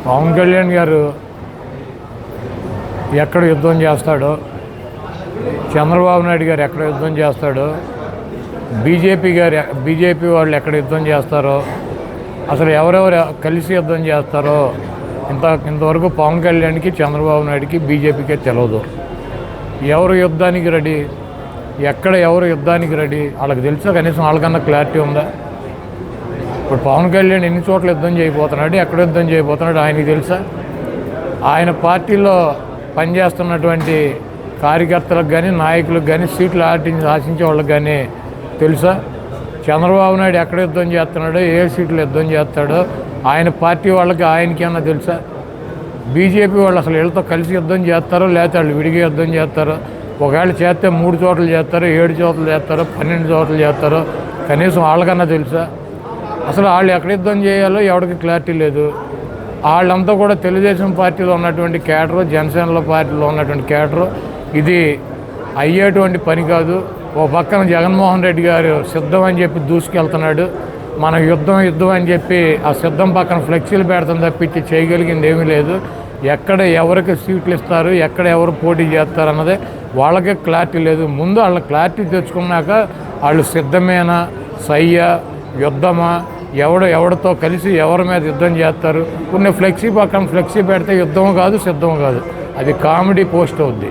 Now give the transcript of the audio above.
పవన్ కళ్యాణ్ గారు ఎక్కడ యుద్ధం చేస్తాడో, చంద్రబాబు నాయుడు గారు ఎక్కడ యుద్ధం చేస్తాడో, బీజేపీ వాళ్ళు ఎక్కడ యుద్ధం చేస్తారో, అసలు ఎవరెవరు కలిసి యుద్ధం చేస్తారో ఇంతవరకు పవన్ కళ్యాణ్కి, చంద్రబాబు నాయుడికి, బీజేపీకే తెలియదు. ఎవరు యుద్ధానికి రెడీ, ఎక్కడ ఎవరు యుద్ధానికి రెడీ వాళ్ళకి తెలుసా? కనీసం వాళ్ళకన్నా క్లారిటీ ఉందా? ఇప్పుడు పవన్ కళ్యాణ్ ఎన్ని చోట్ల యుద్ధం చేయబోతున్నాడు, ఎక్కడ యుద్ధం చేయబోతున్నాడు ఆయనకి తెలుసా? ఆయన పార్టీలో పనిచేస్తున్నటువంటి కార్యకర్తలకు కానీ, నాయకులకు కానీ, సీట్లు ఆశించే వాళ్ళకి కానీ తెలుసా? చంద్రబాబు నాయుడు ఎక్కడ యుద్ధం చేస్తున్నాడో, ఏ సీట్లు యుద్ధం చేస్తాడో ఆయన పార్టీ వాళ్ళకి ఆయనకేమన్నా తెలుసా? బీజేపీ వాళ్ళు అసలు వీళ్ళతో కలిసి యుద్ధం చేస్తారో లేకపోతే వాళ్ళు విడిగా యుద్ధం చేస్తారో? ఒకవేళ చేస్తే 3 చోట్ల చేస్తారో, 7 చోట్ల చేస్తారో, 12 చోట్ల చేస్తారో కనీసం వాళ్ళకన్నా తెలుసా? అసలు వాళ్ళు ఎక్కడ యుద్ధం చేయాలో ఎవరికి క్లారిటీ లేదు. వాళ్ళంతా కూడా తెలుగుదేశం పార్టీలో ఉన్నటువంటి క్యాడరు, జనసేనలో పార్టీలో ఉన్నటువంటి క్యాడరు. ఇది అయ్యేటువంటి పని కాదు. ఓ పక్కన జగన్మోహన్ రెడ్డి గారు సిద్ధం అని చెప్పి దూసుకెళ్తున్నాడు. మనం యుద్ధం అని చెప్పి ఆ సిద్ధం పక్కన ఫ్లెక్సీలు పెడతాం తప్పించి చేయగలిగింది ఏమీ లేదు. ఎక్కడ ఎవరికి సీట్లు ఇస్తారు, ఎక్కడ ఎవరు పోటీ చేస్తారు అన్నదే వాళ్ళకే క్లారిటీ లేదు. ముందు వాళ్ళ క్లారిటీ తెచ్చుకున్నాక వాళ్ళు సిద్ధమేనా, సయ్యా, యుద్ధమా, ఎవరితో కలిసి ఎవరి మీద యుద్ధం చేస్తారు. కొన్ని ఫ్లెక్సీ పక్కన ఫ్లెక్సీ పెడితే యుద్ధం కాదు, సిద్ధం కాదు, అది కామెడీ పోస్ట్ అవుద్ది.